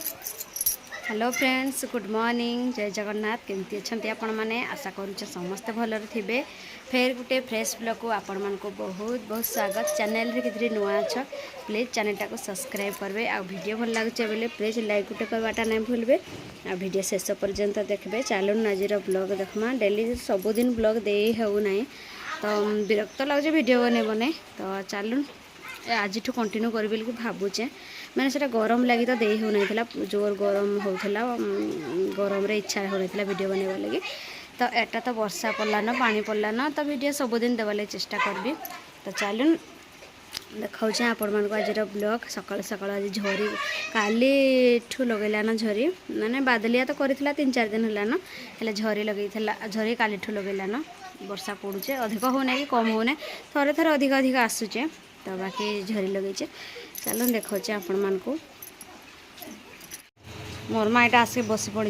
Hello friends, good morning, जय जगन्नाथ। केमती अच्छा आपण मैंने आशा करुचे समस्ते भलर थे। फेर गोटे फ्रेश ब्लॉग को आपण मानक बहुत बहुत स्वागत। चैनल रे कितनी नुआ अच्छ प्लीज चैनल टाको सब्सक्राइब करबे। आ वीडियो भल लगे बोले प्लीज लाइक गोटे करवाटा नहीं भूलबे। आ वीडियो शेष पर्यंत देखबे। चलून आज ब्लॉग देखमा। डेली सबुदिन ब्लॉग दे हो ना तो विरक्त लगे वीडियो बने बने तो चलून आज कंटिन्यू करी बोल भावुचे। मैंने से गरम लगी तो दे हो नहीं, जोर गरम होता गरम रे इच्छा होता वीडियो बनवा लगी। तो एटा तो वर्षा पड़ला न पानी पड़ला न तो वीडियो सबुदिन देवा लगी चेष्टा करबी। तो चलून देखाऊँ आपण मानक आज ब्लॉग। सकाल सकाल आज झरी काली लगेला न झरी माने बादलिया तो करथिला 3-4 दिन होला न हेले झरी लगेइथिला। झरी काली लगेला न वर्षा पड़ुचे अधिक होने कि कम होने थरे थरे अधिक अधिक आसुचे तो बाकी झरी लगेचे। चलो देखा आपण मानक मोर माँ यहाँ आसिक बसी पड़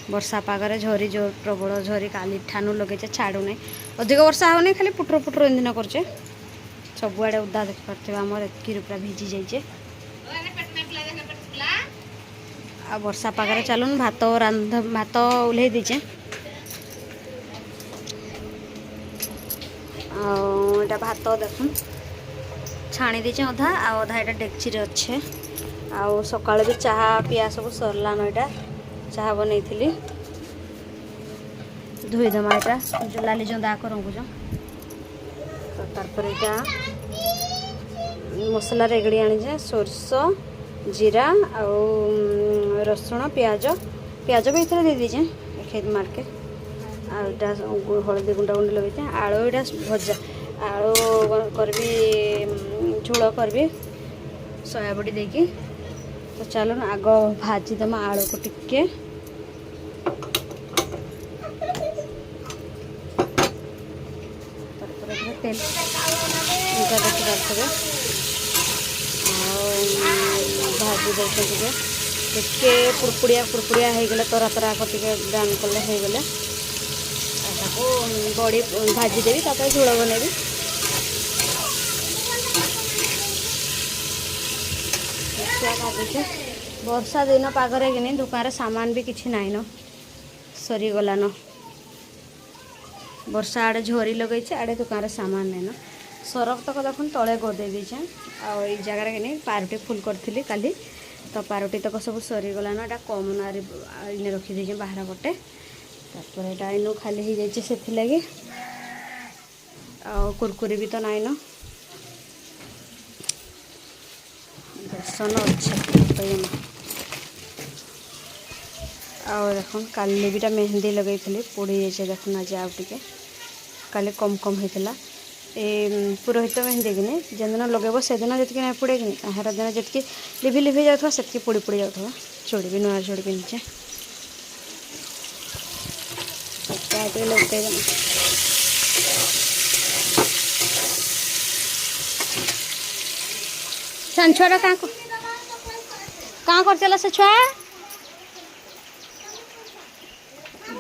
वर्षा पागरे झरी जोर प्रबल झरी काली ठानु लगेचे छाड़ू नहीं। अधिक वर्षा होनी खाली पुटर पुटर इंदिन करचे सबुआड़े उदा देख पारे आमर एतकी पूरा भिजी जाइए। आ वर्षा पागरे चलून भात ओल्हे दीचे। आटा भात देखुन छाणी दीचे अधा अधा यहाँ डेक्ची अच्छे। आउ सकाल भी चाहा पिया सब सरलान। यहाँ चाहा बनई धोईदमा यहाँ जो लाली जो दाक रंगुच तो तारपर यहाँ मसला रेगड़ी आनीजे सोरस जीरा आउ रसुण प्याज प्याज भी इतने दे दीजे खेत मार्के। आटा हलदी गुंडा गुंडी लगे आलू यहाँ भजा आलू करबी झोल करबी सोयाबड़ी देकी। तो चलो ना आग भाजीदमा आलू को टिके तेल इनका देखी पारे भाजी देखे टे पुड़पुड़िया पुड़पुड़िया हो गले तरा तरा टे ब्राउन कलर हो गले बड़ी भाजी देवी तापर झोल बनैबी। वर्षा दिन पागरे कि दुकान सामान भी किसी नाइन सरीगलान। वर्षा आड़े झरी लगे आड़े दुकान सामान नाइन सरफ तक देख तले गदे दीचे। आई जगार कि पारुटी फुल करी काली तो पारुटी तक सब सरीगलान। यहाँ कम ना इने रखीदे बाहर पटे तापर यहाँ इनू खाली हो जाए से लगी कुरकुरी भी तो नाइन बेसन अच्छे आउ देख काली भी मेहंदी लगे पोड़ी जाइए देखुन आज आउ टे काली कम कम होता ये पुरोहित मेहंदी कि नहीं जेन लगेब से दिन जी नहीं पोड़े कि हर दिन जी लिभि लिभि जाऊँ से पोड़ी पोड़ी जाऊँ। चूड़ी भी नुआ चूड़ी पिंधे लगे सान छुआ कहाँ कर से छुआ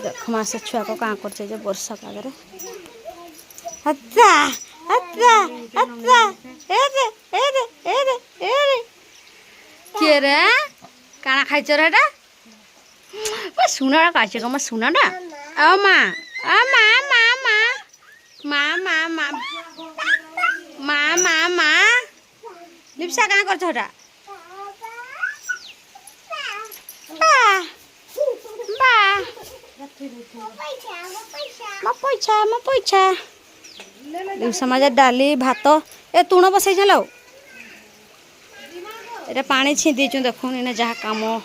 देख माँ से छुआ को कहाँ कर वर्षा पागरे किए रे काना खाइच रे सुना खाइच कम सुना ना आ माँ आ माँ माँ माँ माँ माँ माँ माँ माँ लिप्सा कहाँ कर मो पैसा लिप्सा मजा डाली भात ए तुण बसई चलो ये पानी छीदी चु देखुन इने जहाँ काम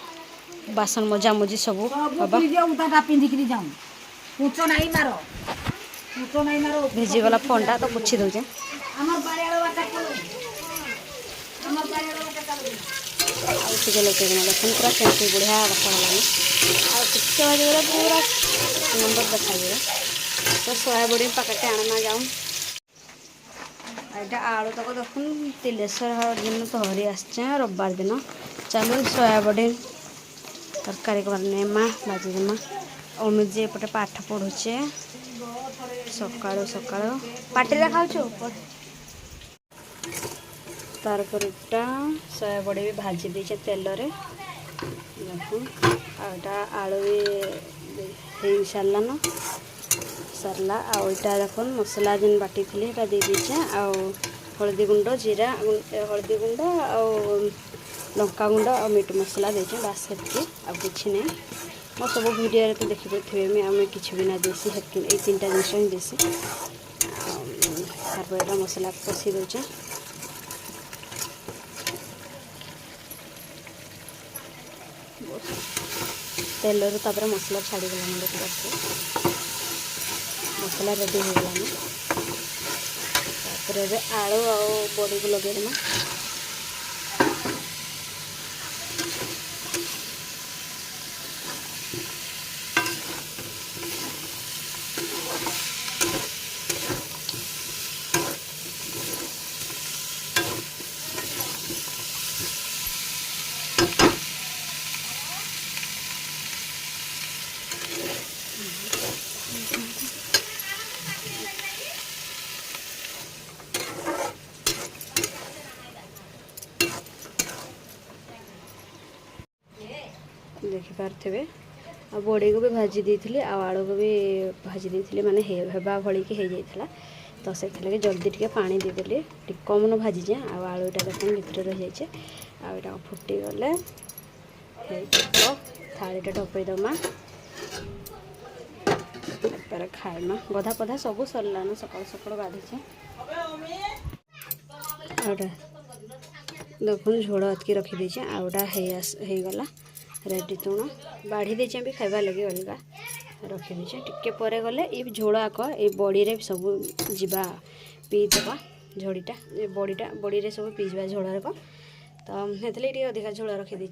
बासन मजा मजी सब भिजीगला फोनटा तो पोछी दौचे। देखुन पूरा केमती बढ़िया देखा टे बाजगला पूरा नंबर देखा तो सोयाबड़ी पकेट आना जाऊँ। यहाँ आलू तक देखुन तिलेश्वर दिन तो हरी आसचे रविवार दिन। चलो सोयाबड़ी तरकारी बनेमा भाजीदेमा। अमित जी एपटे पाठ पढ़ुचे सकाळु सकाळु पार्टी खाऊ तार सोयाबड़ी भी भाजी देचे तेल रे देखो आटा आलू भी सारा न सरला आटा देख मसला जेन बाटी थी दे दीचे हलदी गुंड जीरा हलदी गुंड लंका गुंड और मीट मसला देचे बास हेतकी आ किसी नहीं मो सब वीडियो तो देखी पारे आम कि भी ना देसी ये 3टा जिनस ही देसी तार मसला कषी दौचे तेल रू मसला छाड़गलानी देखिए मसला रेडी हो गलानी आलू आ बड़ी को लगे देखिपारे आ बड़ी को भी भाजी देती आलू को भी भाजी देती माने हेबा भली कि हो जाता तो से जल्दी टे पानी देदेली टे कम न भाजीचे आलूटा देख भितर रही जाए आटा फुटी गले थालीटा ढपईदमा खाइमा गधा पधा सब सरलान सकाल सकाल गाधीचे आउटा देखुन झोल अतकी रखीदे आउटा हो गला रेडी तुण बाढ़ी देचे भी खाइबा लगे अलगा रखीदे टिके पर गले ये झोल आक ये बड़ी रे सब जीवा पीदबा झड़ीटा बड़ीटा बड़ी रे सब पीवा झोल रक तो ये अधिका झोल रखीदे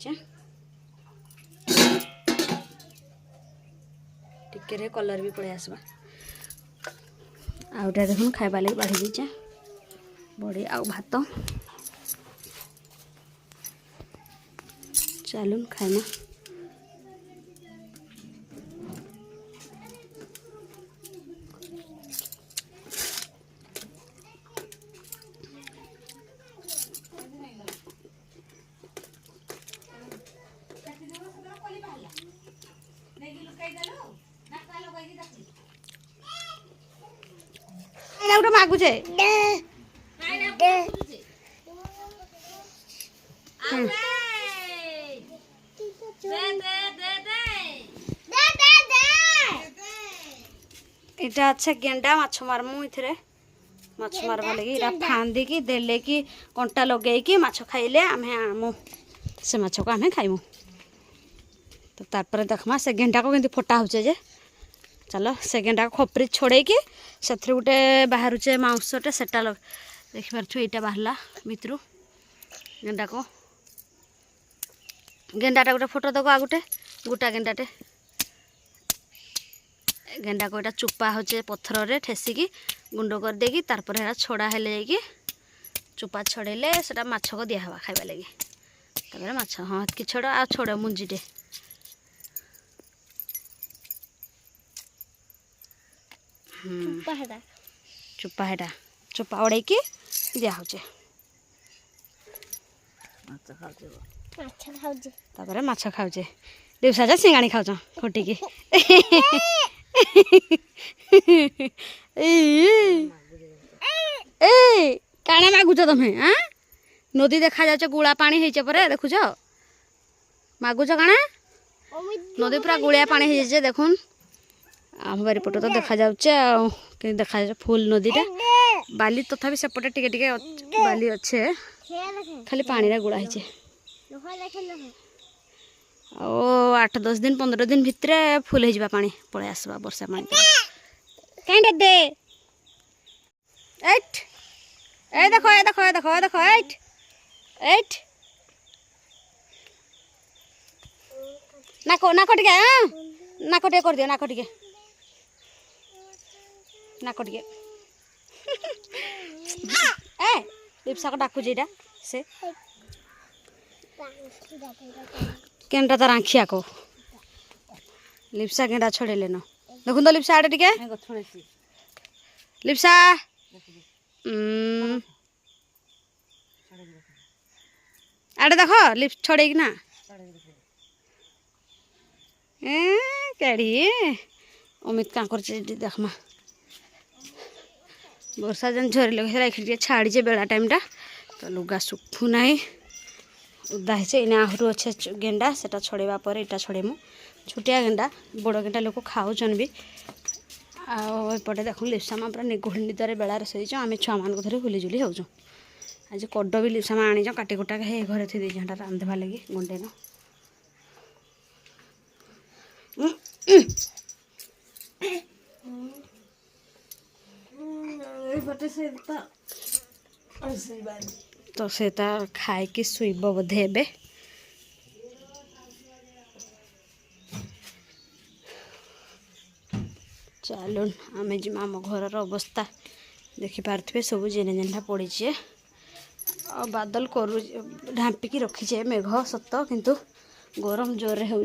टिके कलर भी पड़े आसवा आउटा देखुन खाइबा लगे बाढ़ी देचे बड़ी आ भात चलून खाइमा मागुचे इटा अच्छा गेंडा माछ मारमु इथरे माछ मारवा लगी इरा फांदी की देले की कंटा लगे की माछ खाइले आमे आमु से माछ को आमे खाइमु तो तारपर देखमा से गेंडा को केंति फटा होचे जे चलो से गेंडा को खपरी छोड़े की सेथरे गुटे बाहरुचे मांसटे सेटा देखि पारछु एटा बाहरला भितरु गेंडाटा गोटे फोटो दको आ गोटा गेंडाटे गेंडा को एटा चुपा होचे पत्थर रे ठेसिकी गुंड कर देकी तारपर हेरा छोड़ा हेले जाइकी चुपा छड़ेले सेटा माछ को दिया हवा खाइबा लगी तापर माछ हाँ कि छोड़ा आ छोड़ा मुंजीटे चुपा हेटा चुपा उड़े की दिया होचे तापर माछ खाऊचे दिवसा जा सिंगाणी खाऊच खोटिकी ए काना मागुच तमें हाँ नदी देखा जाए गुड़ा पानी होइचे परे देखुच मागुच काना नदी पूरा गुड़िया पानी होइचे देखुन आम बारीपट तो देखा जाऊे देखा जाए फुल नदीटा बाली तथापि सेपटे टिके टिके बाली अच्छे खाली पानी गुड़ा होइचे ओ 8-10 दिन 15 दिन भितर फुल हो पानी पड़े आसवा वर्षा पानी कहीं दे एट ए देखो ए देखो ए देखो ए देखो एट एट नाको नाको टिके नाको टिके कर दियो नाको टिके नाको टिके ए लिप्सा को डाकू जेटा से केनटा तार आँखिया को लिप्सा केनटा छड़ेले न देखुन तो लिप्सा आड़े टिके लिप्सा आड़े देख लिप्स छड़े ना केड़ी अमित क्या कर देखमा वर्षा जेन झरी लगे छाड़ी बेला टाइमटा तो लुगा सुखु ना उदा है इना आहरु अच्छे गेंडा से छड़ेवा पर इटा छड़ेमु छुटिया गेंडा बड़ गेंडा लोक खाऊन भी आउपटे देख लिप्सामा पूरा निगुड़ी निदर बेलार शोच आम छुआ मान धरी हुलीजुली होचु आज कड भी लिप्सामा आनीच काटी कुटा हे घरे थी दीजा रांधवा लगी गुंडेन तो से खाए कि शुब बोधे ए चलो आम जी आम घर अवस्था देखिपे सब जेने जेना पड़ी बादल करू ढांपिकी रखीचे मेघ सत किंतु गरम जोर हो